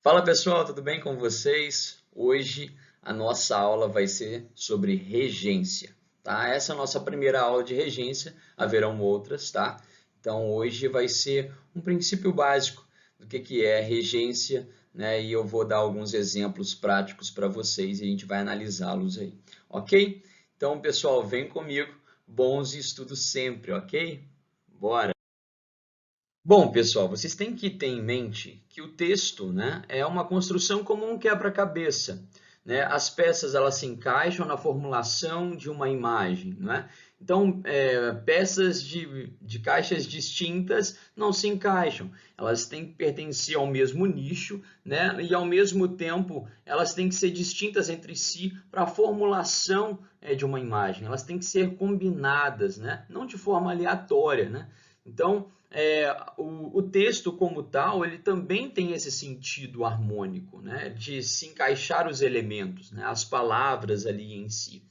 Fala pessoal, tudo bem com vocês? Hoje a nossa aula vai ser sobre regência, tá? Essa é a nossa primeira aula de regência, haverão outras, tá? Então hoje vai ser um princípio básico do que é regência, né? E eu vou dar alguns exemplos práticos para vocês e a gente vai analisá-los aí, ok? Então pessoal, vem comigo, bons estudos sempre, ok? Bora! Bom, pessoal, vocês têm que ter em mente que o texto, né, é uma construção como um quebra-cabeça, né? As peças elas se encaixam na formulação de uma imagem, né? Então, peças de caixas distintas não se encaixam. Elas têm que pertencer ao mesmo nicho, né? E ao mesmo tempo elas têm que ser distintas entre si para a formulação de uma imagem. Elas têm que ser combinadas, né? Não de forma aleatória, né? Então, o texto como tal, ele também tem esse sentido harmônico, né? De se encaixar os elementos, né? As palavras ali em si.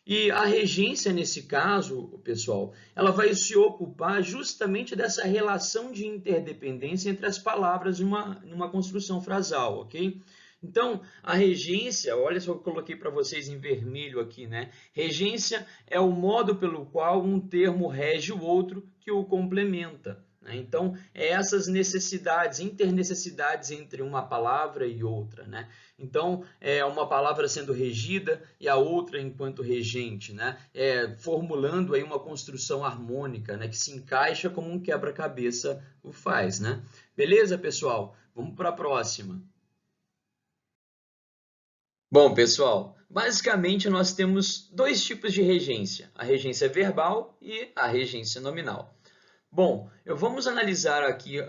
E a regência, nesse caso, pessoal, ela vai se ocupar justamente dessa relação de interdependência entre as palavras numa construção frasal, ok? Então, a regência, olha só que eu coloquei para vocês em vermelho aqui, né? Regência é o modo pelo qual um termo rege o outro que o complementa, né? Então, essas necessidades, internecessidades entre uma palavra e outra, né? Então, é uma palavra sendo regida e a outra enquanto regente, né? Formulando aí uma construção harmônica, né? Que se encaixa como um quebra-cabeça o faz, né? Beleza, pessoal? Vamos para a próxima. Bom, pessoal, basicamente nós temos dois tipos de regência, a regência verbal e a regência nominal. Bom, vamos analisar aqui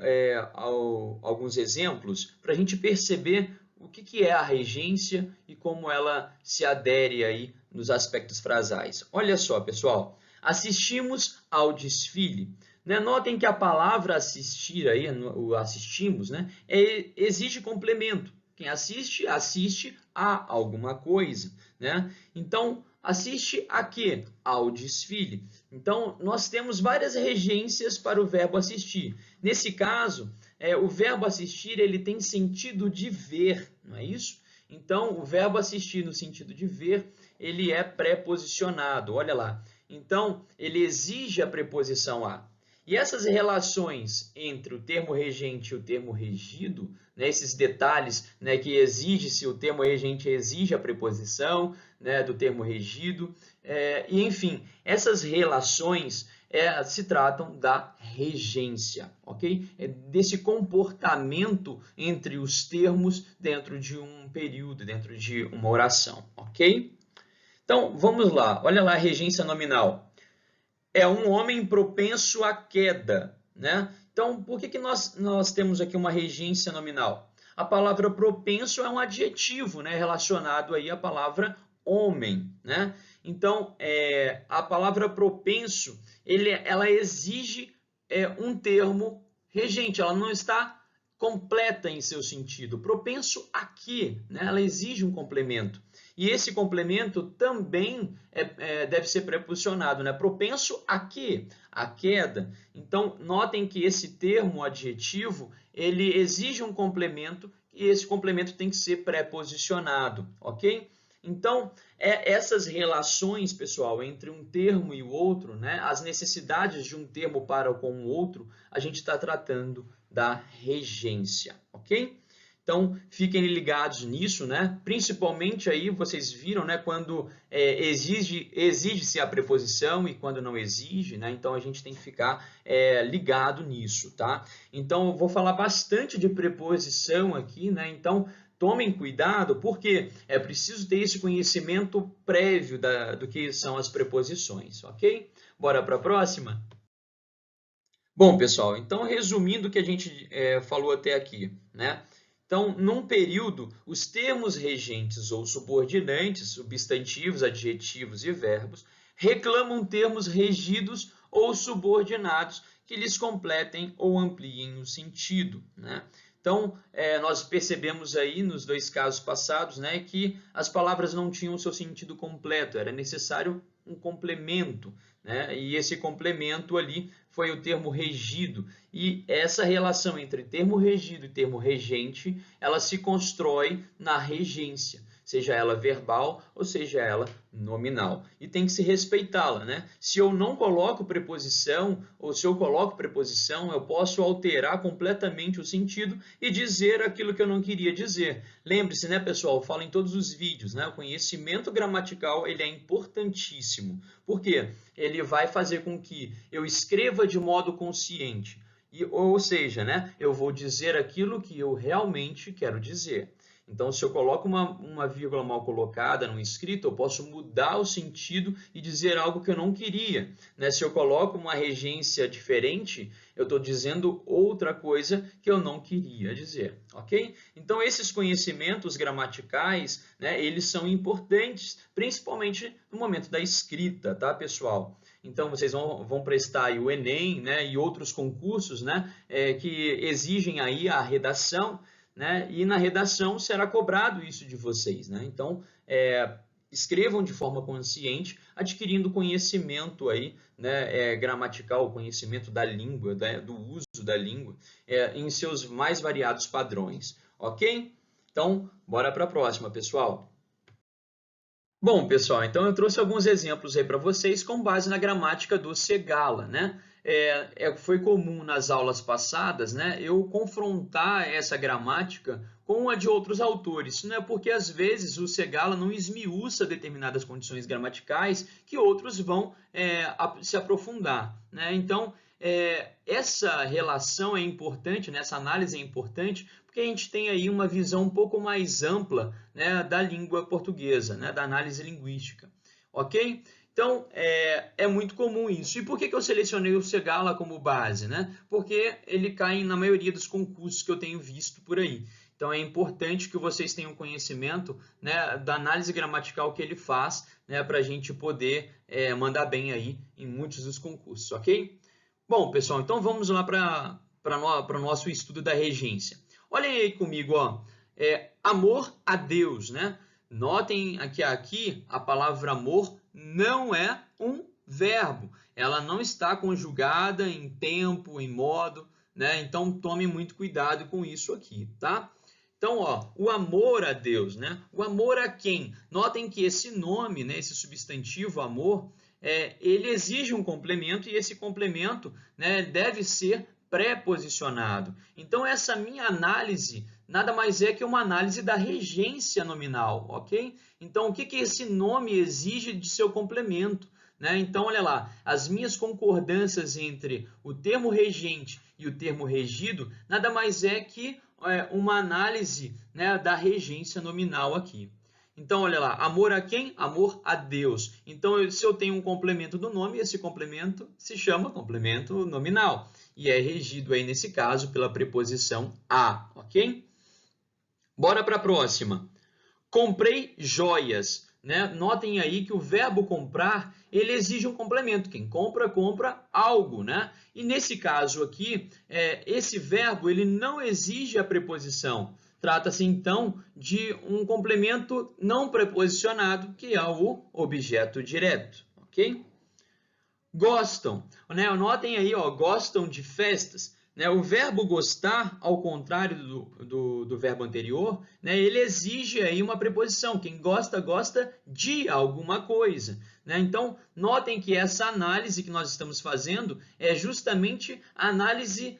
alguns exemplos para a gente perceber o que é a regência e como ela se adere aí nos aspectos frasais. Olha só, pessoal, assistimos ao desfile. Né? Notem que a palavra assistir aí, o assistimos, né? Exige complemento. Quem assiste, assiste a alguma coisa, né? Então, assiste a quê? Ao desfile. Então, nós temos várias regências para o verbo assistir. Nesse caso, o verbo assistir ele tem sentido de ver, não é isso? Então, o verbo assistir no sentido de ver, ele é preposicionado, olha lá. Então, ele exige a preposição a. E essas relações entre o termo regente e o termo regido, né, esses detalhes, né, que exige, se o termo regente exige a preposição, né, do termo regido, e enfim, essas relações se tratam da regência, ok? Desse comportamento entre os termos dentro de um período, dentro de uma oração, ok? Então, vamos lá, olha lá a regência nominal. É um homem propenso à queda, né? Então, por que nós temos aqui uma regência nominal? A palavra propenso é um adjetivo, né, relacionado aí à palavra homem, né? Então, a palavra propenso, ela exige um termo regente, ela não está completa em seu sentido. Propenso a quê? Né? Ela exige um complemento. E esse complemento também deve ser preposicionado, né? Propenso a quê? A queda. Então, notem que esse termo adjetivo, ele exige um complemento e esse complemento tem que ser preposicionado, ok? Então, essas relações, pessoal, entre um termo e o outro, né? As necessidades de um termo para com o outro, a gente está tratando da regência, ok? Então, fiquem ligados nisso, né? Principalmente aí, vocês viram, né? Quando exige-se a preposição e quando não exige, né? Então, a gente tem que ficar ligado nisso, tá? Então, eu vou falar bastante de preposição aqui, né? Então, tomem cuidado, porque é preciso ter esse conhecimento prévio do que são as preposições, ok? Bora para a próxima? Bom, pessoal, então resumindo o que a gente falou até aqui, né? Então, num período, os termos regentes ou subordinantes, substantivos, adjetivos e verbos, reclamam termos regidos ou subordinados que lhes completem ou ampliem o sentido, né? Então, nós percebemos aí nos dois casos passados, né, que as palavras não tinham o seu sentido completo, era necessário um complemento, né? E esse complemento ali foi o termo regido. E essa relação entre termo regido e termo regente, ela se constrói na regência, seja ela verbal ou seja ela nominal. E tem que se respeitá-la, né? Se eu não coloco preposição ou se eu coloco preposição, eu posso alterar completamente o sentido e dizer aquilo que eu não queria dizer. Lembre-se, né, pessoal? Eu falo em todos os vídeos, né? O conhecimento gramatical, ele é importantíssimo. Por quê? Ele vai fazer com que eu escreva de modo consciente. Ou seja, né, eu vou dizer aquilo que eu realmente quero dizer. Então, se eu coloco uma vírgula mal colocada no escrito, eu posso mudar o sentido e dizer algo que eu não queria, né? Se eu coloco uma regência diferente, eu estou dizendo outra coisa que eu não queria dizer, ok? Então, esses conhecimentos gramaticais, né, eles são importantes, principalmente no momento da escrita, tá, pessoal? Então, vocês vão prestar aí o Enem, né, e outros concursos, né, que exigem aí a redação, né, e na redação será cobrado isso de vocês, né? Então, escrevam de forma consciente, adquirindo conhecimento aí, né, gramatical, conhecimento da língua, né, do uso da língua, em seus mais variados padrões, ok? Então, bora para a próxima, pessoal. Bom, pessoal, então eu trouxe alguns exemplos aí para vocês com base na gramática do Segala, né? Foi comum nas aulas passadas, né, eu confrontar essa gramática com a de outros autores, né, porque às vezes o Segala não esmiuça determinadas condições gramaticais que outros vão se aprofundar, né? Então, essa relação é importante, né, essa análise é importante, porque a gente tem aí uma visão um pouco mais ampla, né, da língua portuguesa, né, da análise linguística, ok? Então, é muito comum isso. E por que eu selecionei o Segala como base, né? Porque ele cai na maioria dos concursos que eu tenho visto por aí. Então, é importante que vocês tenham conhecimento, né, da análise gramatical que ele faz, né, para a gente poder mandar bem aí em muitos dos concursos, ok? Bom, pessoal, então vamos lá para o nosso estudo da regência. Olhem aí comigo, ó, amor a Deus, né? Notem que aqui a palavra amor não é um verbo, ela não está conjugada em tempo, em modo, né? Então tome muito cuidado com isso aqui, tá? Então, ó, o amor a Deus, né? O amor a quem? Notem que esse nome, né, esse substantivo amor, ele exige um complemento e esse complemento, né, deve ser preposicionado. Então, essa minha análise nada mais é que uma análise da regência nominal, ok? Então, o que esse nome exige de seu complemento, né? Então, olha lá, as minhas concordâncias entre o termo regente e o termo regido nada mais é que uma análise, né, da regência nominal aqui. Então, olha lá, amor a quem? Amor a Deus. Então, se eu tenho um complemento do nome, esse complemento se chama complemento nominal. E é regido aí, nesse caso, pela preposição a, ok? Bora para a próxima. Comprei joias, né? Notem aí que o verbo comprar, ele exige um complemento. Quem compra, compra algo, né? E nesse caso aqui, esse verbo, ele não exige a preposição. Trata-se, então, de um complemento não preposicionado, que é o objeto direto, ok? Gostam, né? Notem aí, ó, gostam de festas. Né? O verbo gostar, ao contrário do verbo anterior, né, ele exige aí uma preposição. Quem gosta, gosta de alguma coisa. Né? Então, notem que essa análise que nós estamos fazendo é justamente a análise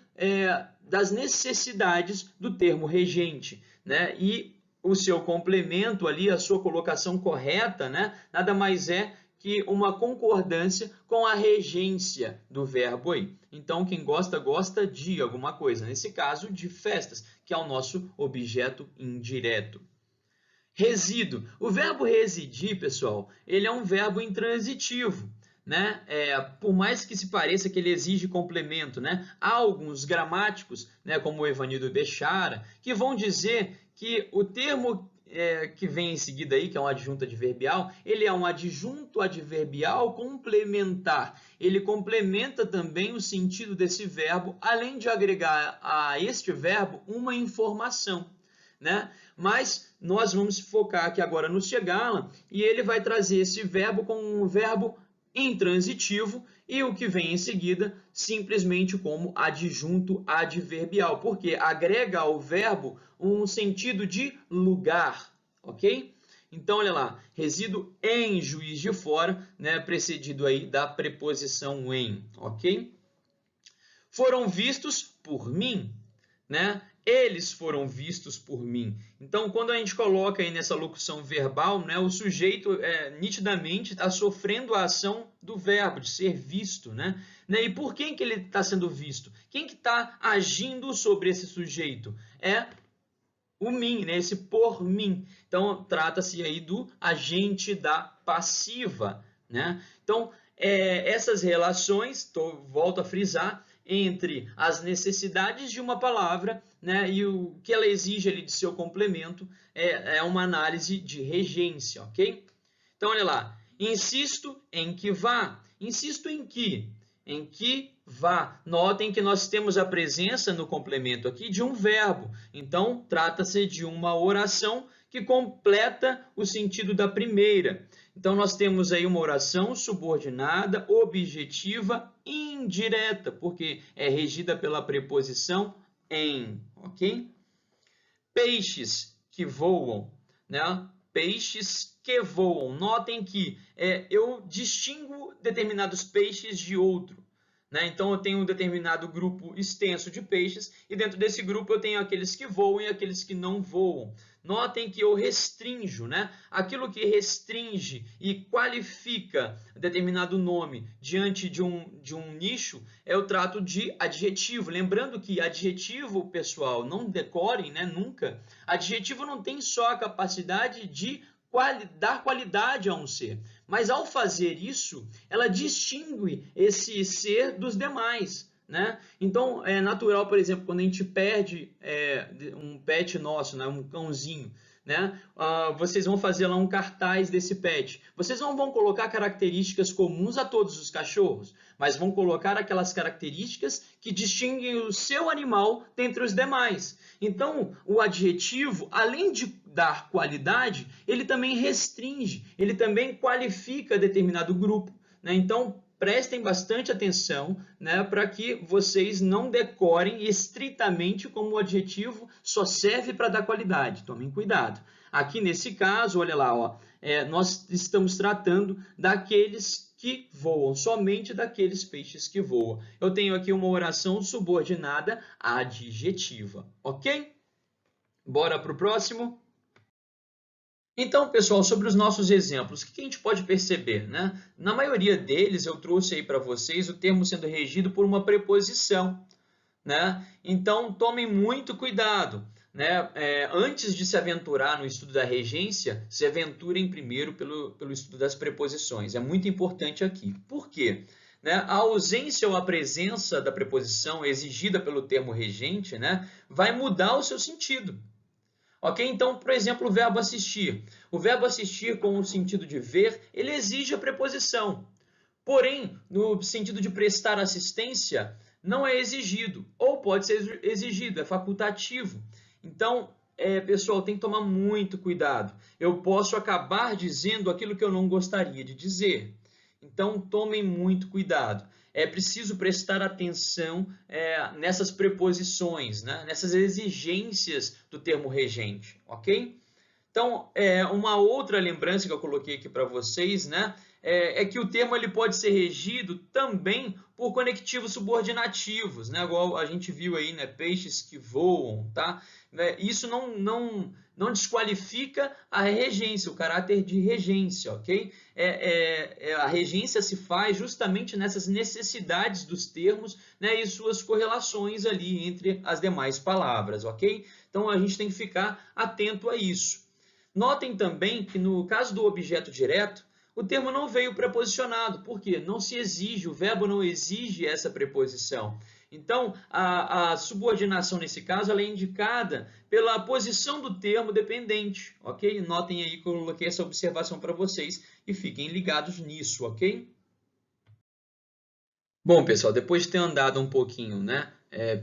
das necessidades do termo regente. Né? E o seu complemento ali, a sua colocação correta, né, nada mais é que uma concordância com a regência do verbo aí. Então, quem gosta, gosta de alguma coisa. Nesse caso, de festas, que é o nosso objeto indireto. Resíduo. O verbo residir, pessoal, ele é um verbo intransitivo. Né? Por mais que se pareça que ele exige complemento, né? Há alguns gramáticos, né, como o Evanildo Bechara, que vão dizer que o termo que vem em seguida aí, que é um adjunto adverbial, ele é um adjunto adverbial complementar. Ele complementa também o sentido desse verbo, além de agregar a este verbo uma informação. Né? Mas nós vamos focar aqui agora no Segala e ele vai trazer esse verbo como um verbo intransitivo e o que vem em seguida simplesmente como adjunto adverbial, porque agrega ao verbo um sentido de lugar, ok? Então, olha lá, resíduo em Juiz de Fora, né, precedido aí da preposição em, ok? Foram vistos por mim, né? Eles foram vistos por mim. Então, quando a gente coloca aí nessa locução verbal, né, o sujeito nitidamente está sofrendo a ação do verbo, de ser visto, né? E por quem que ele está sendo visto? Quem que está agindo sobre esse sujeito? É o mim, né? Esse por mim. Então, trata-se aí do agente da passiva, né? Então, essas relações, volto a frisar, entre as necessidades de uma palavra, né, e o que ela exige ali de seu complemento é uma análise de regência, ok? Então, olha lá. Insisto em que vá. Insisto em que? Em que vá. Notem que nós temos a presença no complemento aqui de um verbo. Então, trata-se de uma oração que completa o sentido da primeira. Então, nós temos aí uma oração subordinada, objetiva, indireta, porque é regida pela preposição em, ok? Peixes que voam, né? Peixes que voam. Notem que eu distingo determinados peixes de outro. Né? Então, eu tenho um determinado grupo extenso de peixes e dentro desse grupo eu tenho aqueles que voam e aqueles que não voam. Notem que eu restrinjo, né? Aquilo que restringe e qualifica determinado nome diante de um nicho, eu trato de adjetivo. Lembrando que adjetivo, pessoal, não decorem, né? Nunca. Adjetivo não tem só a capacidade de dar qualidade a um ser, mas ao fazer isso, ela distingue esse ser dos demais, né? Então, é natural, por exemplo, quando a gente perde um pet nosso, né? Um cãozinho, né? Vocês vão fazer lá um cartaz desse pet. Vocês não vão colocar características comuns a todos os cachorros, mas vão colocar aquelas características que distinguem o seu animal dentre os demais. Então, o adjetivo, além de dar qualidade, ele também restringe, ele também qualifica determinado grupo, né? Então, prestem bastante atenção, né, para que vocês não decorem estritamente como o adjetivo só serve para dar qualidade. Tomem cuidado. Aqui nesse caso, olha lá, ó, nós estamos tratando daqueles que voam, somente daqueles peixes que voam. Eu tenho aqui uma oração subordinada adjetiva, ok? Bora para o próximo? Então, pessoal, sobre os nossos exemplos, o que a gente pode perceber, né? Na maioria deles, eu trouxe aí para vocês o termo sendo regido por uma preposição, né? Então, tomem muito cuidado, né? Antes de se aventurar no estudo da regência, se aventurem primeiro pelo estudo das preposições. É muito importante aqui. Por quê? Né? A ausência ou a presença da preposição exigida pelo termo regente, né, vai mudar o seu sentido. Ok? Então, por exemplo, o verbo assistir. O verbo assistir com o sentido de ver, ele exige a preposição. Porém, no sentido de prestar assistência, não é exigido. Ou pode ser exigido, é facultativo. Então, pessoal, tem que tomar muito cuidado. Eu posso acabar dizendo aquilo que eu não gostaria de dizer. Então, tomem muito cuidado. É preciso prestar atenção nessas preposições, né? Nessas exigências do termo regente, ok? Então, uma outra lembrança que eu coloquei aqui para vocês, né, é que o termo ele pode ser regido também por conectivos subordinativos, né, igual a gente viu aí, né, peixes que voam, tá? Isso não desqualifica a regência, o caráter de regência, ok? A regência se faz justamente nessas necessidades dos termos, né, e suas correlações ali entre as demais palavras, ok? Então, a gente tem que ficar atento a isso. Notem também que no caso do objeto direto, o termo não veio preposicionado. Por quê? Não se exige, o verbo não exige essa preposição. Então, a subordinação nesse caso ela é indicada pela posição do termo dependente, ok? Notem aí que eu coloquei essa observação para vocês e fiquem ligados nisso, ok? Bom, pessoal, depois de ter andado um pouquinho, né,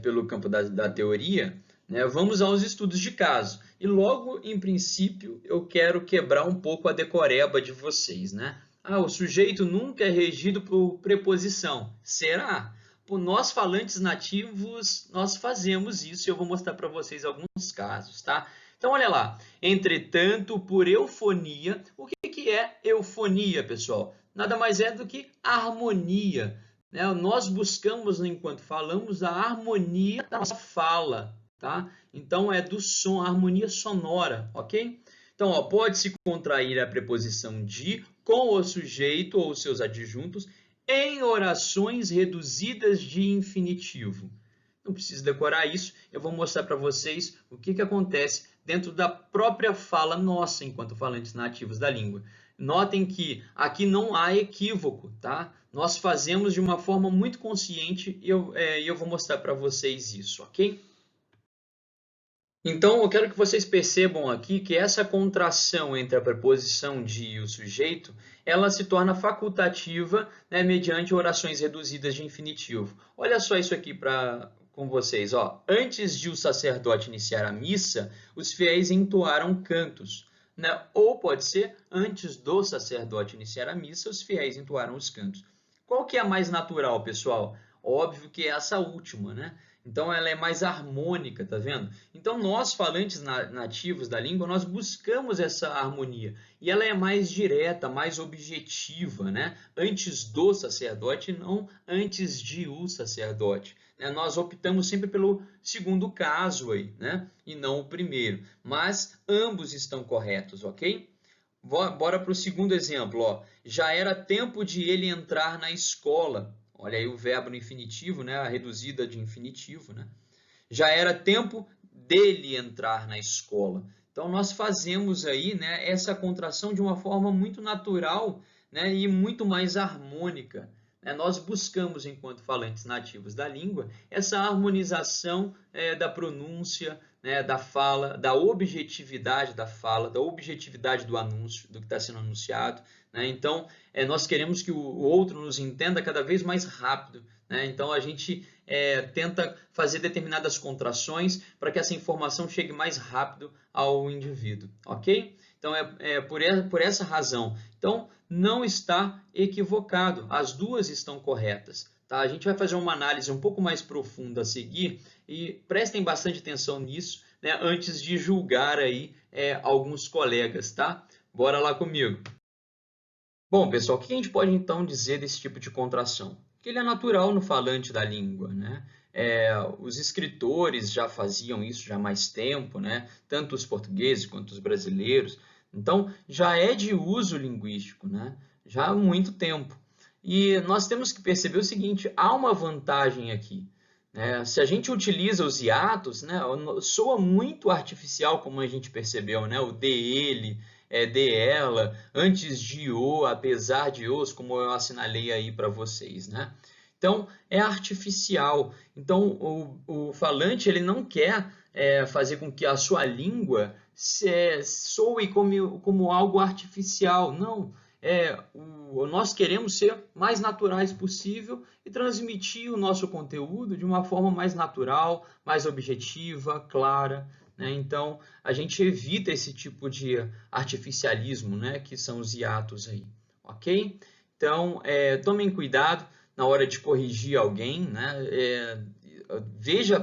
pelo campo da teoria, né, vamos aos estudos de caso. E logo, em princípio, eu quero quebrar um pouco a decoreba de vocês, né? Ah, o sujeito nunca é regido por preposição. Será? Por nós falantes nativos, nós fazemos isso e eu vou mostrar para vocês alguns casos, tá? Então, olha lá. Entretanto, por eufonia. O que é eufonia, pessoal? Nada mais é do que harmonia, né? Nós buscamos, enquanto falamos, a harmonia da nossa fala, tá? Então, é do som, a harmonia sonora, ok? Então, ó, pode-se contrair a preposição de com o sujeito ou seus adjuntos em orações reduzidas de infinitivo. Não precisa decorar isso, eu vou mostrar para vocês o que acontece dentro da própria fala nossa, enquanto falantes nativos da língua. Notem que aqui não há equívoco, tá? Nós fazemos de uma forma muito consciente e eu vou mostrar para vocês isso, ok? Então, eu quero que vocês percebam aqui que essa contração entre a preposição de e o sujeito, ela se torna facultativa, né, mediante orações reduzidas de infinitivo. Olha só isso aqui com vocês. Ó. Antes de o sacerdote iniciar a missa, os fiéis entoaram cantos. Né? Ou pode ser, antes do sacerdote iniciar a missa, os fiéis entoaram os cantos. Qual que é a mais natural, pessoal? Óbvio que é essa última, né? Então, ela é mais harmônica, tá vendo? Então, nós, falantes nativos da língua, nós buscamos essa harmonia. E ela é mais direta, mais objetiva, né? Antes do sacerdote, não antes de o sacerdote. Né? Nós optamos sempre pelo segundo caso aí, né? E não o primeiro. Mas ambos estão corretos, ok? Bora para o segundo exemplo, ó. Já era tempo de ele entrar na escola. Olha aí o verbo no infinitivo, né? A reduzida de infinitivo, né? Já era tempo dele entrar na escola. Então, nós fazemos aí, né, essa contração de uma forma muito natural, né, e muito mais harmônica. Né? Nós buscamos, enquanto falantes nativos da língua, essa harmonização da pronúncia, né, da fala, da objetividade da fala, da objetividade do anúncio, do que está sendo anunciado. Né? Então, nós queremos que o outro nos entenda cada vez mais rápido. Né? Então, a gente tenta fazer determinadas contrações para que essa informação chegue mais rápido ao indivíduo, ok? Então, por essa razão. Então, não está equivocado, as duas estão corretas. Tá? A gente vai fazer uma análise um pouco mais profunda a seguir e prestem bastante atenção nisso, né, antes de julgar aí, alguns colegas, tá? Bora lá comigo. Bom, pessoal, o que a gente pode então dizer desse tipo de contração? Que ele é natural no falante da língua, né? Os escritores já faziam isso já há mais tempo, né? Tanto os portugueses quanto os brasileiros. Então, já é de uso linguístico, né? Já há muito tempo. E nós temos que perceber o seguinte, há uma vantagem aqui. Né? Se a gente utiliza os hiatos, né? Soa muito artificial, como a gente percebeu, né? O de ele, de ela, antes de o, apesar de os, como eu assinalei aí para vocês, né? Então, é artificial. Então, o falante ele não quer fazer com que a sua língua soe como algo artificial. Não. Nós queremos ser mais naturais possível e transmitir o nosso conteúdo de uma forma mais natural, mais objetiva, clara. Né? Então, a gente evita esse tipo de artificialismo, né? Que são os hiatos aí, ok? Então, tomem cuidado na hora de corrigir alguém, né?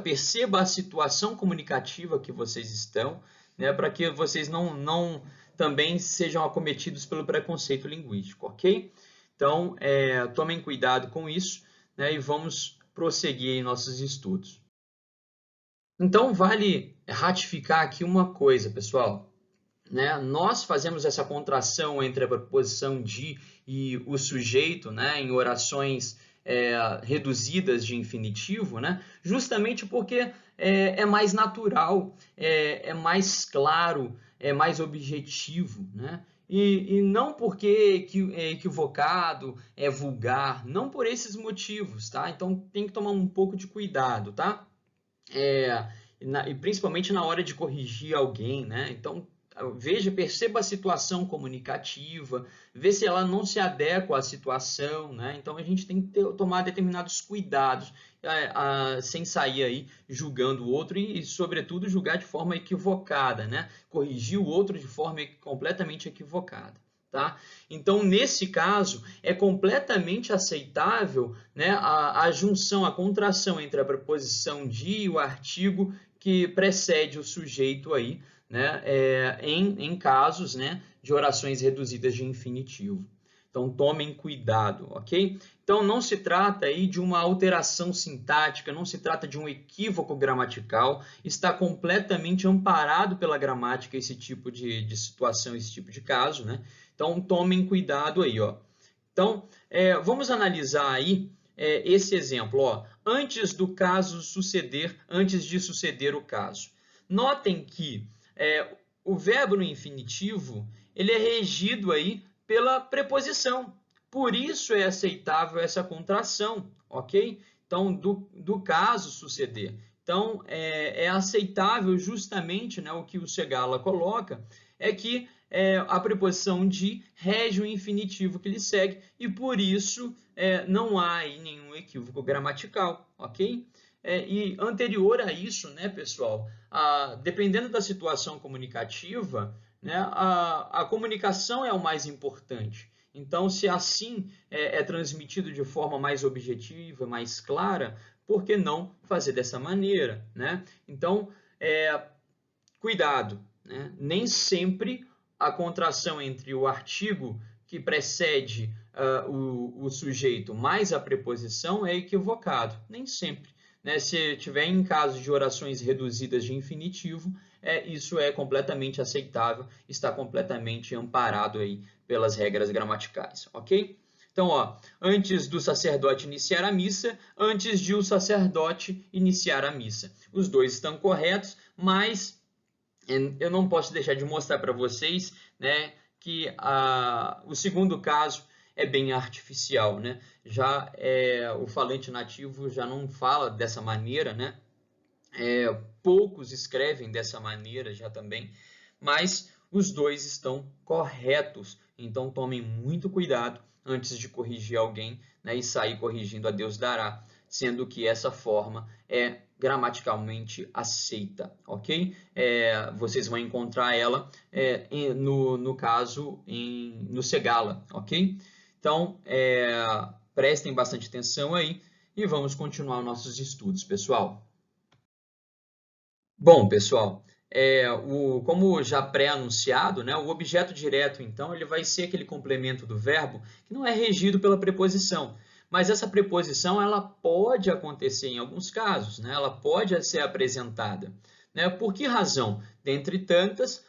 Perceba a situação comunicativa que vocês estão, né? Para que vocês não também sejam acometidos pelo preconceito linguístico, ok? Então, tomem cuidado com isso, né? E vamos prosseguir em nossos estudos. Então, vale ratificar aqui uma coisa, pessoal. Né? Nós fazemos essa contração entre a preposição de e o sujeito, né? Em orações reduzidas de infinitivo, né? Justamente porque é mais natural, é mais claro, é mais objetivo. Né? E não porque é equivocado, é vulgar, não por esses motivos. Tá? Então tem que tomar um pouco de cuidado. Tá? E principalmente na hora de corrigir alguém, né? Então, perceba a situação comunicativa, vê se ela não se adequa à situação, né? Então, a gente tem que tomar determinados cuidados, sem sair aí julgando o outro e, sobretudo, julgar de forma equivocada, né? Corrigir o outro de forma completamente equivocada, tá? Então, nesse caso, é completamente aceitável, né, a junção, a contração entre a preposição de e o artigo que precede o sujeito aí, né, em casos, né, de orações reduzidas de infinitivo. Então, tomem cuidado, ok? Então, não se trata aí de uma alteração sintática, não se trata de um equívoco gramatical, está completamente amparado pela gramática esse tipo de situação, esse tipo de caso, né? Então, tomem cuidado aí, ó. Então, vamos analisar aí esse exemplo, ó. Antes do caso suceder, antes de suceder o caso. Notem que o verbo no infinitivo, ele é regido aí pela preposição. Por isso é aceitável essa contração, ok? Então, do caso suceder. Então, é aceitável justamente, né, o que o Segala coloca, é que a preposição de rege o infinitivo que lhe segue, e por isso não há aí nenhum equívoco gramatical, ok? E anterior a isso, né, pessoal, dependendo da situação comunicativa, né, a comunicação é o mais importante. Então, se assim é transmitido de forma mais objetiva, mais clara, por que não fazer dessa maneira, né? Então, cuidado, né? Nem sempre a contração entre o artigo que precede o sujeito mais a preposição é equivocado, nem sempre. Né? Se tiver em caso de orações reduzidas de infinitivo, isso é completamente aceitável, está completamente amparado aí pelas regras gramaticais, ok? Então, ó, antes do sacerdote iniciar a missa, antes de o sacerdote iniciar a missa. Os dois estão corretos, mas eu não posso deixar de mostrar para vocês, né, que o segundo caso é bem artificial, né? Já o falante nativo já não fala dessa maneira, né? Poucos escrevem dessa maneira já também, mas os dois estão corretos. Então tomem muito cuidado antes de corrigir alguém, né, e sair corrigindo a Deus dará, sendo que essa forma é gramaticalmente aceita, ok? Vocês vão encontrar ela no caso no Segala, ok? Então, prestem bastante atenção aí e vamos continuar nossos estudos, pessoal. Bom, pessoal, como já pré-anunciado, né, o objeto direto, então, ele vai ser aquele complemento do verbo que não é regido pela preposição. Mas essa preposição ela pode acontecer em alguns casos, né? Ela pode ser apresentada. Né? Por que razão? Dentre tantas,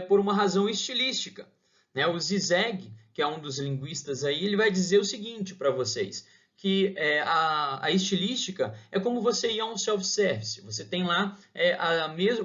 por uma razão estilística. Né? O Zizek, que é um dos linguistas aí, ele vai dizer o seguinte para vocês, que a estilística é como você ir a um self-service. Você tem lá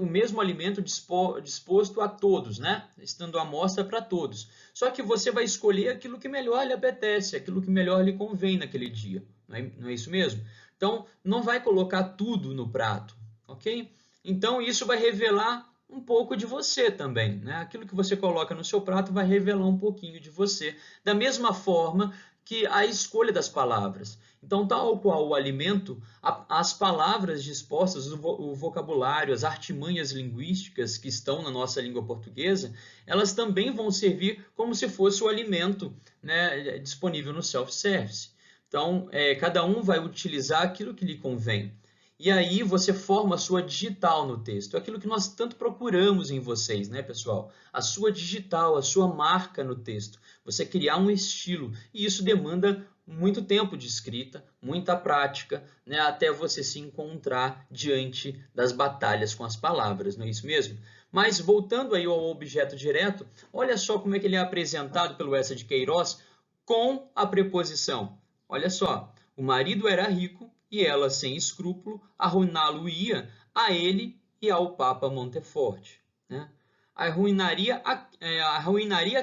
o mesmo alimento disposto a todos, né? Estando à mostra para todos. Só que você vai escolher aquilo que melhor lhe apetece, aquilo que melhor lhe convém naquele dia. Não é isso mesmo? Então, não vai colocar tudo no prato, ok? Então, isso vai revelar um pouco de você também, né? Aquilo que você coloca no seu prato vai revelar um pouquinho de você. Da mesma forma que a escolha das palavras. Então, tal qual o alimento, as palavras dispostas, o vocabulário, as artimanhas linguísticas que estão na nossa língua portuguesa, elas também vão servir como se fosse o alimento, né, disponível no self-service. Então, cada um vai utilizar aquilo que lhe convém. E aí você forma a sua digital no texto. Aquilo que nós tanto procuramos em vocês, né, pessoal? A sua digital, a sua marca no texto. Você criar um estilo. E isso demanda muito tempo de escrita, muita prática, né, até você se encontrar diante das batalhas com as palavras, não é isso mesmo? Mas voltando aí ao objeto direto, olha só como é que ele é apresentado pelo Eça de Queiroz com a preposição. Olha só, o marido era rico e ela, sem escrúpulo, arruiná-lo-ia a ele e ao Papa Montefort. Né? Arruinaria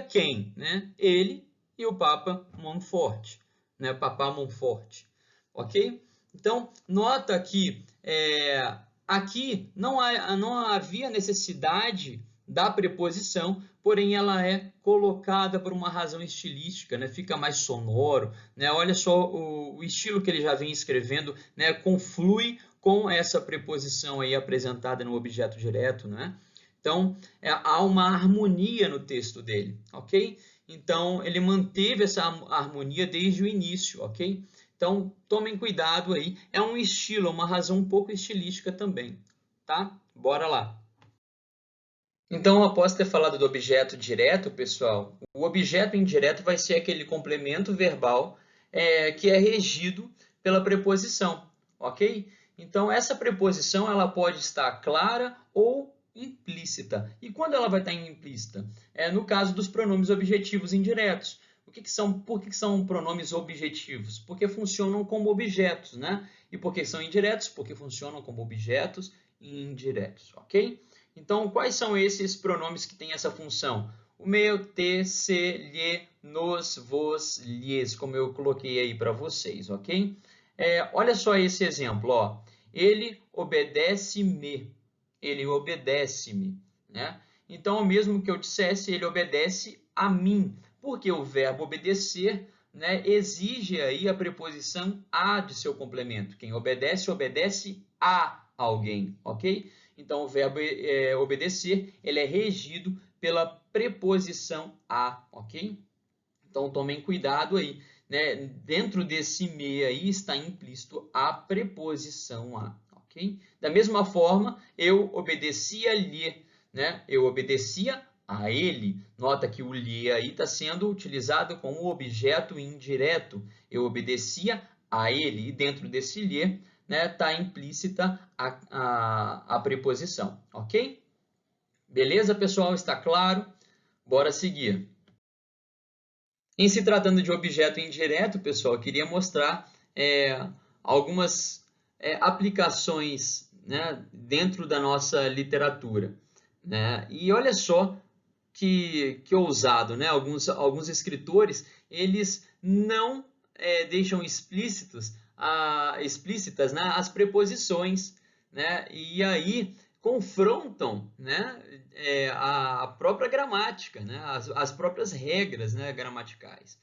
quem? Né? Ele e o Papa Montfort, né? Papa Montfort. Ok? Então, nota que aqui não havia necessidade da preposição, porém ela é colocada por uma razão estilística, né? Fica mais sonoro, né? Olha só o estilo que ele já vem escrevendo, né? Conflui com essa preposição aí apresentada no objeto direto, né? Então, há uma harmonia no texto dele, ok? Então, ele manteve essa harmonia desde o início, ok? Então, tomem cuidado aí. É um estilo, uma razão um pouco estilística também, tá? Bora lá. Então, após ter falado do objeto direto, pessoal, o objeto indireto vai ser aquele complemento verbal que é regido pela preposição, ok? Então, essa preposição ela pode estar clara ou implícita. E quando ela vai estar implícita? No caso dos pronomes objetivos indiretos. Por que são pronomes objetivos? Porque funcionam como objetos, né? E por que são indiretos? Porque funcionam como objetos indiretos, ok? Então, quais são esses pronomes que têm essa função? O meu, te, se, lhe, nos, vos, lhes, como eu coloquei aí para vocês, ok? Olha só esse exemplo, ó. Ele obedece-me. Ele obedece-me, né? Então, mesmo que eu dissesse, ele obedece a mim, porque o verbo obedecer, né, exige aí a preposição a de seu complemento. Quem obedece, obedece a alguém, ok? Então, o verbo obedecer, ele é regido pela preposição a, ok? Então, tomem cuidado aí, né? Dentro desse me aí está implícito a preposição a, ok? Da mesma forma, eu obedecia-lhe, né? Eu obedecia a ele. Nota que o lhe aí está sendo utilizado como objeto indireto. Eu obedecia a ele. E dentro desse lhe, né, está implícita a preposição, ok? Beleza, pessoal? Está claro? Bora seguir. Em se tratando de objeto indireto, pessoal, eu queria mostrar algumas aplicações, né, dentro da nossa literatura, né? E olha só que ousado, né? Alguns escritores, eles não deixam explícitas, né, as preposições, né? E aí confrontam, né, a própria gramática, né, as próprias regras, né, gramaticais.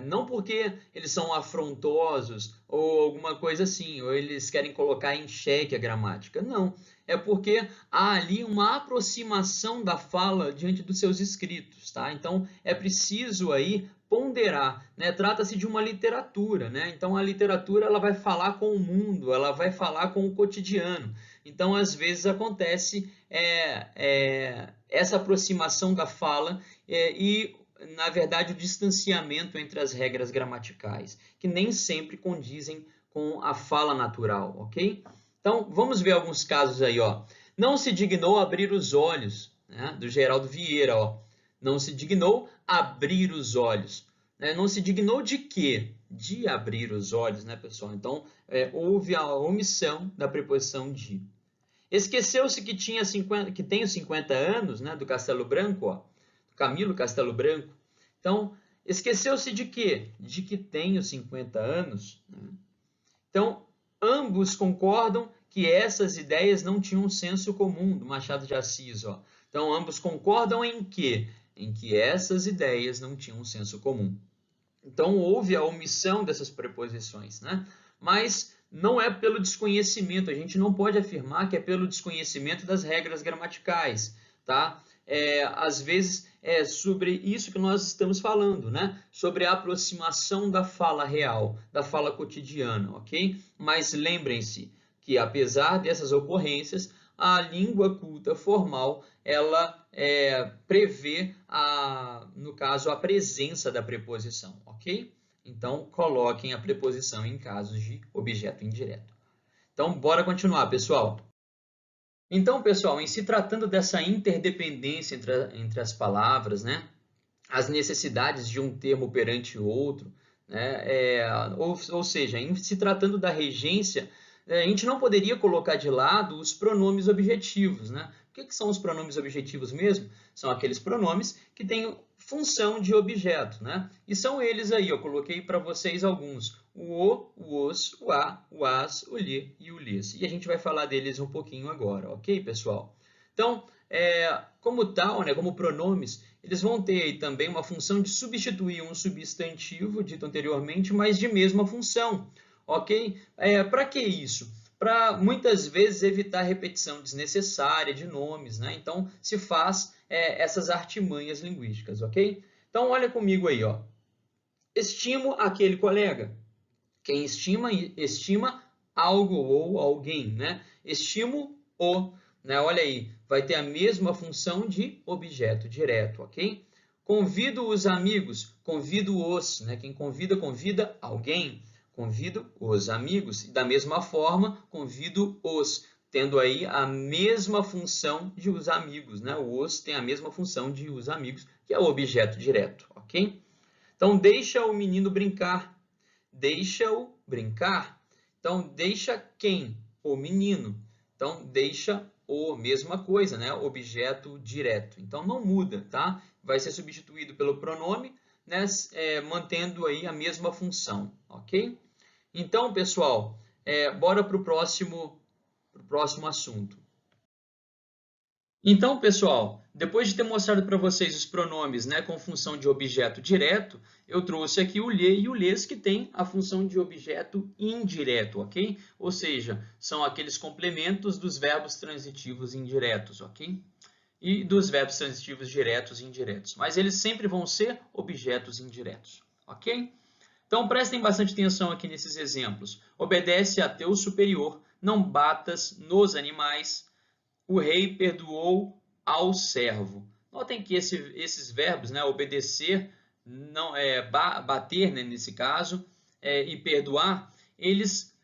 Não porque eles são afrontosos ou alguma coisa assim, ou eles querem colocar em xeque a gramática. Não, é porque há ali uma aproximação da fala diante dos seus escritos, tá? Então, é preciso aí ponderar, né? Trata-se de uma literatura, né? Então, a literatura ela vai falar com o mundo, ela vai falar com o cotidiano. Então, às vezes acontece essa aproximação da fala e na verdade, o distanciamento entre as regras gramaticais, que nem sempre condizem com a fala natural, ok? Então, vamos ver alguns casos aí, ó. Não se dignou abrir os olhos, né? Do Geraldo Vieira, ó. Não se dignou abrir os olhos. Não se dignou de quê? De abrir os olhos, né, pessoal? Então, houve a omissão da preposição de. Esqueceu-se que tem 50 anos, né, do Castelo Branco, ó. Camilo Castelo Branco. Então, esqueceu-se de quê? De que tenho 50 anos. Né? Então, ambos concordam que essas ideias não tinham senso comum, do Machado de Assis. Ó. Então, ambos concordam em quê? Em que essas ideias não tinham senso comum. Então, houve a omissão dessas preposições. Né? Mas não é pelo desconhecimento, a gente não pode afirmar que é pelo desconhecimento das regras gramaticais. Tá? Às vezes é sobre isso que nós estamos falando, né? Sobre a aproximação da fala real, da fala cotidiana, ok? Mas lembrem-se que, apesar dessas ocorrências, a língua culta formal, ela prevê, no caso, a presença da preposição, ok? Então, coloquem a preposição em casos de objeto indireto. Então, bora continuar, pessoal. Então, pessoal, em se tratando dessa interdependência entre as palavras, né, as necessidades de um termo perante outro, né, ou seja, em se tratando da regência, a gente não poderia colocar de lado os pronomes objetivos. Né? O que são os pronomes objetivos mesmo? São aqueles pronomes que têm função de objeto. Né? E são eles aí, eu coloquei para vocês alguns. O os, o a, o as, o lhe e o lhes. E a gente vai falar deles um pouquinho agora, ok, pessoal? Então, como tal, né, como pronomes, eles vão ter aí também uma função de substituir um substantivo dito anteriormente, mas de mesma função, ok? Para que isso? para muitas vezes evitar repetição desnecessária de nomes, né? Então, se faz essas artimanhas linguísticas, ok? Então, olha comigo aí, ó. Estimo aquele colega. Quem estima, estima algo ou alguém, né? Estimo o, né? Olha aí, vai ter a mesma função de objeto direto, ok? Convido os amigos, convido-os, né? Quem convida, convida alguém. Convido os amigos. E da mesma forma, convido-os, tendo aí a mesma função de os amigos, né? O os tem a mesma função de os amigos, que é o objeto direto, ok? Então, deixa o menino brincar. Deixa-o brincar. Então, deixa quem? O menino. Então, deixa o, mesma coisa, né? Objeto direto. Então, não muda, tá? Vai ser substituído pelo pronome, né? Mantendo aí a mesma função, ok? Então, pessoal, bora para o próximo assunto. Então, pessoal, depois de ter mostrado para vocês os pronomes, né, com função de objeto direto, eu trouxe aqui o lhe e o lhes, que tem a função de objeto indireto, ok? Ou seja, são aqueles complementos dos verbos transitivos indiretos, ok? E dos verbos transitivos diretos e indiretos. Mas eles sempre vão ser objetos indiretos, ok? Então, prestem bastante atenção aqui nesses exemplos. Obedece a teu superior, não batas nos animais, o rei perdoou ao servo. Notem que esses verbos, né, obedecer, não bater, né, nesse caso, e perdoar, eles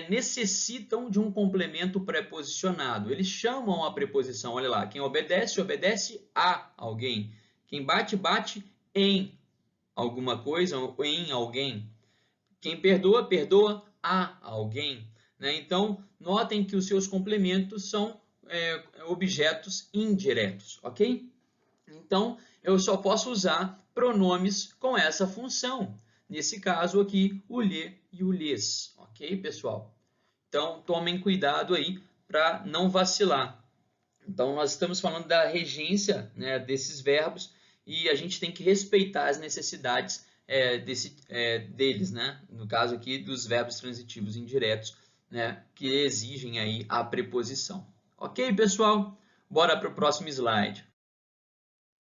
necessitam de um complemento preposicionado. Eles chamam a preposição, olha lá, quem obedece, obedece a alguém. Quem bate, bate em alguma coisa ou em alguém. Quem perdoa, perdoa a alguém, né? Então, notem que os seus complementos são objetos indiretos, ok? Então, eu só posso usar pronomes com essa função. Nesse caso aqui, o lhe e o lhes, ok, pessoal? Então, tomem cuidado aí para não vacilar. Então, nós estamos falando da regência, né, desses verbos e a gente tem que respeitar as necessidades deles, né? No caso aqui, dos verbos transitivos indiretos, né, que exigem aí a preposição. Ok, pessoal? Bora para o próximo slide.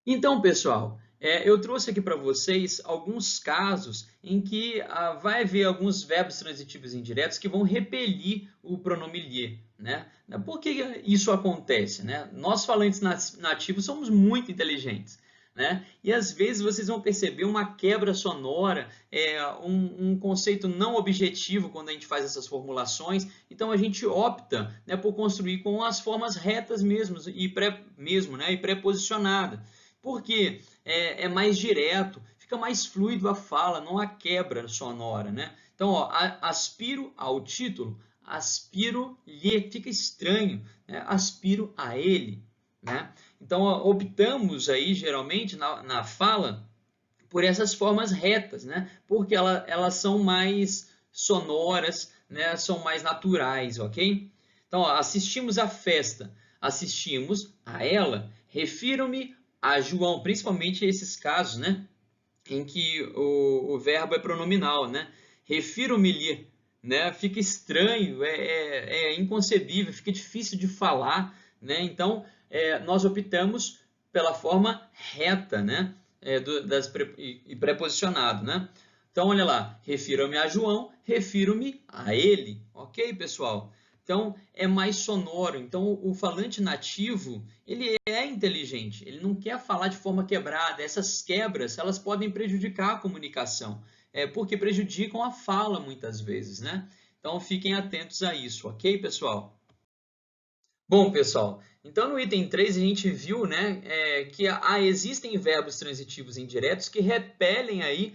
Então, pessoal, eu trouxe aqui para vocês alguns casos em que vai haver alguns verbos transitivos indiretos que vão repelir o pronome lhe, né? Por que isso acontece, né? Nós, falantes nativos, somos muito inteligentes, né? E às vezes vocês vão perceber uma quebra sonora, um conceito não objetivo quando a gente faz essas formulações. Então a gente opta, né, por construir com as formas retas mesmo e pré-posicionada. Porque é mais direto, fica mais fluido a fala, não há quebra sonora, né? Então, ó, aspiro ao título, aspiro-lhe, fica estranho, né? Aspiro a ele, né? Então, ó, optamos aí, geralmente, na fala, por essas formas retas, né? Porque elas são mais sonoras, né? São mais naturais, ok? Então, ó, assistimos à festa, assistimos a ela, refiro-me a João, principalmente esses casos, né, em que o verbo é pronominal, né? Refiro-me-lhe, né? Fica estranho, é inconcebível, fica difícil de falar, né? Então, nós optamos pela forma reta, né? E preposicionado, né? Então, olha lá, refiro-me a João, refiro-me a ele, ok, pessoal? Então, é mais sonoro. Então, o falante nativo, ele é inteligente. Ele não quer falar de forma quebrada. Essas quebras, elas podem prejudicar a comunicação, porque prejudicam a fala muitas vezes, né? Então, fiquem atentos a isso, ok, pessoal? Bom, pessoal, então no item 3 a gente viu, né, que existem verbos transitivos indiretos que repelem aí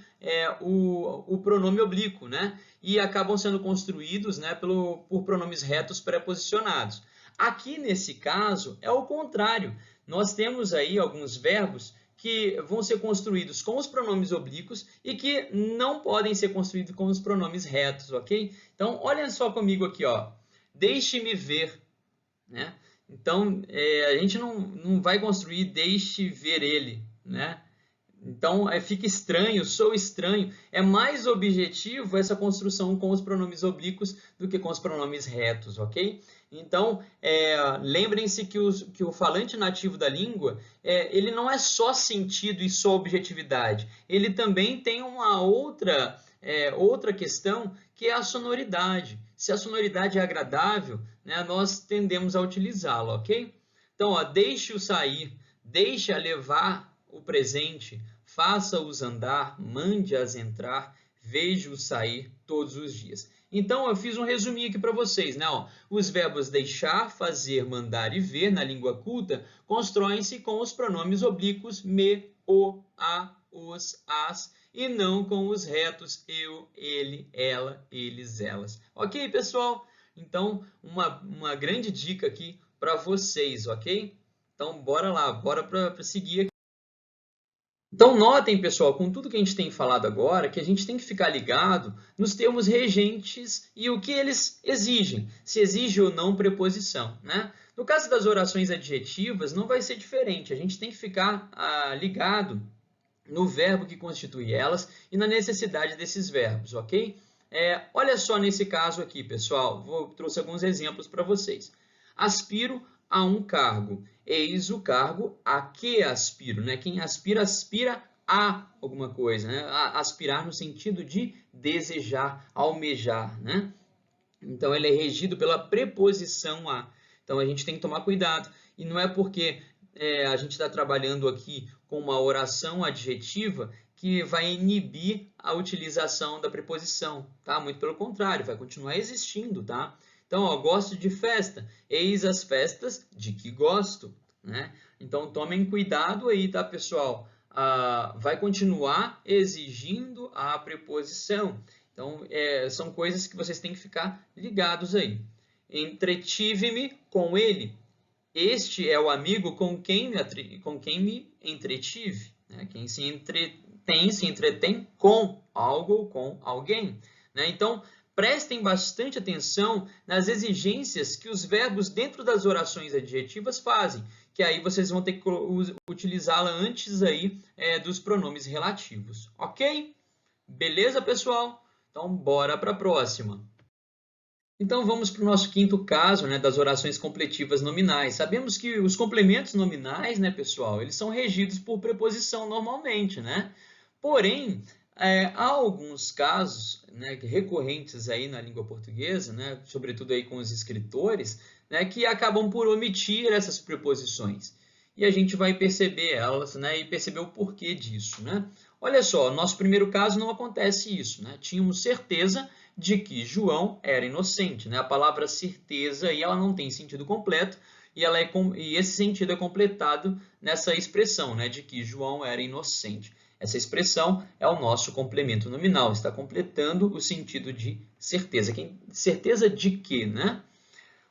o pronome oblíquo, né, e acabam sendo construídos, né, por pronomes retos preposicionados. Aqui nesse caso é o contrário. Nós temos aí alguns verbos que vão ser construídos com os pronomes oblíquos e que não podem ser construídos com os pronomes retos, ok? Então, olha só comigo aqui, ó. Deixe-me ver. Né? Então, a gente não vai construir deixe ver ele, né? Então, fica estranho, sou estranho. É mais objetivo essa construção com os pronomes oblíquos do que com os pronomes retos, ok? Então, lembrem-se que o falante nativo da língua, ele não é só sentido e só objetividade. Ele também tem uma outra questão, que é a sonoridade. Se a sonoridade é agradável, né, nós tendemos a utilizá-la, ok? Então, ó, deixe-o sair, deixe-a levar o presente, faça-os andar, mande-as entrar, veja-os sair todos os dias. Então, eu fiz um resuminho aqui para vocês, né? Ó, os verbos deixar, fazer, mandar e ver na língua culta constroem-se com os pronomes oblíquos me, o, a, os, as, e não com os retos eu, ele, ela, eles, elas. Ok, pessoal? Então, uma grande dica aqui para vocês, ok? Então, bora lá, bora para seguir aqui. Então, notem, pessoal, com tudo que a gente tem falado agora, que a gente tem que ficar ligado nos termos regentes e o que eles exigem, se exige ou não preposição, né? No caso das orações adjetivas, não vai ser diferente, a gente tem que ficar ligado no verbo que constitui elas e na necessidade desses verbos, ok? Olha só nesse caso aqui, pessoal, trouxe alguns exemplos para vocês. Aspiro a um cargo. Eis o cargo a que aspiro, né? Quem aspira, aspira a alguma coisa, né? Aspirar no sentido de desejar, almejar, né? Então, ele é regido pela preposição a. Então, a gente tem que tomar cuidado. E não é porque a gente está trabalhando aqui com uma oração adjetiva que vai inibir a utilização da preposição, tá? Muito pelo contrário, vai continuar existindo, tá? Então, ó, gosto de festa, eis as festas de que gosto, né? Então, tomem cuidado aí, tá, pessoal? Vai continuar exigindo a preposição. Então, são coisas que vocês têm que ficar ligados aí. Entretive-me com ele. Este é o amigo com quem me entretive, né? Quem se entretém com algo ou com alguém, né? Então, prestem bastante atenção nas exigências que os verbos dentro das orações adjetivas fazem, que aí vocês vão ter que utilizá-la antes aí dos pronomes relativos, ok? Beleza, pessoal? Então, bora para a próxima. Então, vamos para o nosso quinto caso, né, das orações completivas nominais. Sabemos que os complementos nominais, né, pessoal, eles são regidos por preposição normalmente, né? Porém, há alguns casos, né, recorrentes aí na língua portuguesa, né, sobretudo aí com os escritores, né, que acabam por omitir essas preposições. E a gente vai perceber elas, né, e perceber o porquê disso, né? Olha só, no nosso primeiro caso não acontece isso, né? Tínhamos certeza de que João era inocente, né? A palavra certeza aí ela não tem sentido completo e esse sentido é completado nessa expressão, né? De que João era inocente. Essa expressão é o nosso complemento nominal, está completando o sentido de certeza. Certeza de quê, né?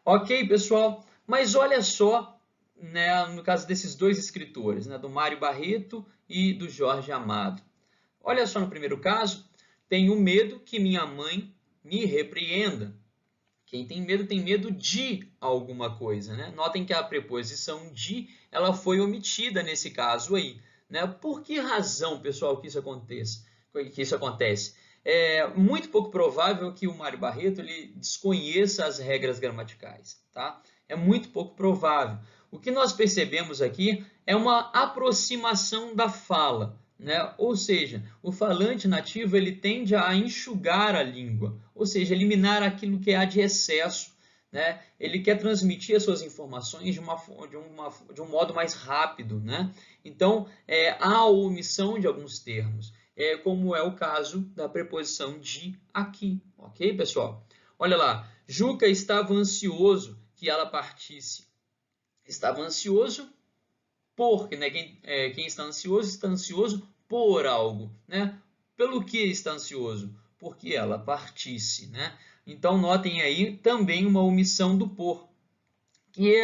Ok, pessoal? Mas olha só, né, no caso desses dois escritores, né, do Mário Barreto e do Jorge Amado. Olha só no primeiro caso, tenho medo que minha mãe me repreenda. Quem tem medo de alguma coisa, né? Notem que a preposição de, ela foi omitida nesse caso aí, né? Por que razão, pessoal, que isso acontece? É muito pouco provável que o Mário Barreto ele desconheça as regras gramaticais, tá? É muito pouco provável. O que nós percebemos aqui é uma aproximação da fala, né? Ou seja, o falante nativo ele tende a enxugar a língua, ou seja, eliminar aquilo que há de excesso, né? Ele quer transmitir as suas informações de um modo mais rápido, né? Então, há a omissão de alguns termos, como é o caso da preposição de aqui, ok, pessoal? Olha lá, Juca estava ansioso que ela partisse. Estava ansioso porque, né, quem está ansioso por algo, né? Pelo que está ansioso? Porque ela partisse, né? Então, notem aí também uma omissão do por, que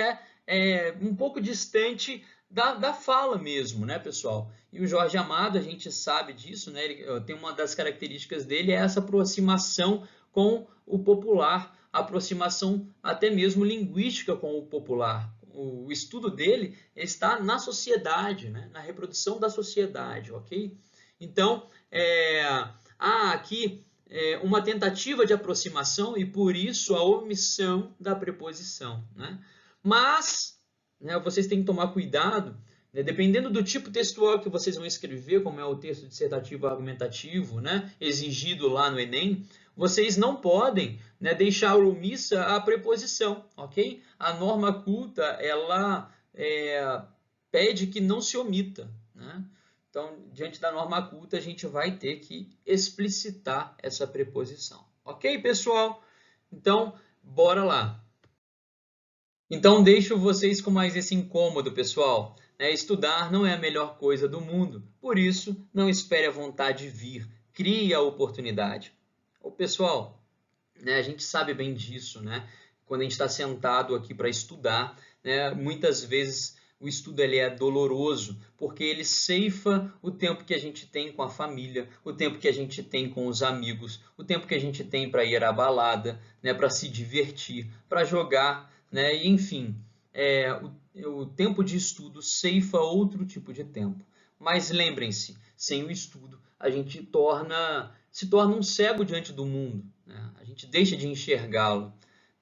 é um pouco distante da fala mesmo, né, pessoal? E o Jorge Amado, a gente sabe disso, né? Ele tem uma das características dele é essa aproximação com o popular, aproximação até mesmo linguística com o popular, o estudo dele está na sociedade, né? Na reprodução da sociedade, ok? Então, há aqui uma tentativa de aproximação e, por isso, a omissão da preposição, né? Mas, né, vocês têm que tomar cuidado, né, dependendo do tipo textual que vocês vão escrever, como é o texto dissertativo argumentativo, né, exigido lá no Enem, vocês não podem, né, deixar omissa a preposição, ok? A norma culta, ela pede que não se omita, né? Então, diante da norma culta, a gente vai ter que explicitar essa preposição. Ok, pessoal? Então, bora lá. Então, deixo vocês com mais esse incômodo, pessoal. Estudar não é a melhor coisa do mundo. Por isso, não espere a vontade vir. Crie a oportunidade. Pessoal, a gente sabe bem disso, né? Quando a gente está sentado aqui para estudar, né, muitas vezes o estudo ele é doloroso, porque ele ceifa o tempo que a gente tem com a família, o tempo que a gente tem com os amigos, o tempo que a gente tem para ir à balada, né, para se divertir, para jogar, né, e, enfim, o tempo de estudo ceifa outro tipo de tempo. Mas lembrem-se, sem o estudo, a gente se torna um cego diante do mundo, né? A gente deixa de enxergá-lo,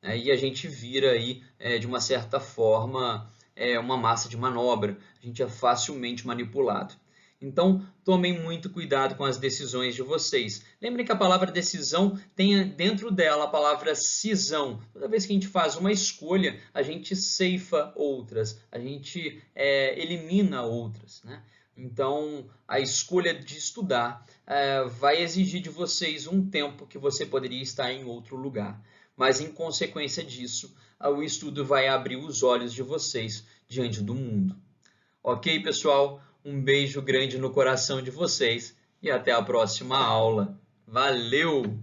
né? E a gente vira aí, de uma certa forma, uma massa de manobra. A gente é facilmente manipulado. Então, tomem muito cuidado com as decisões de vocês. Lembrem que a palavra decisão tem dentro dela a palavra cisão. Toda vez que a gente faz uma escolha, a gente ceifa outras, a gente elimina outras, né? Então, a escolha de estudar vai exigir de vocês um tempo que você poderia estar em outro lugar. Mas, em consequência disso, o estudo vai abrir os olhos de vocês diante do mundo. Ok, pessoal? Um beijo grande no coração de vocês e até a próxima aula. Valeu!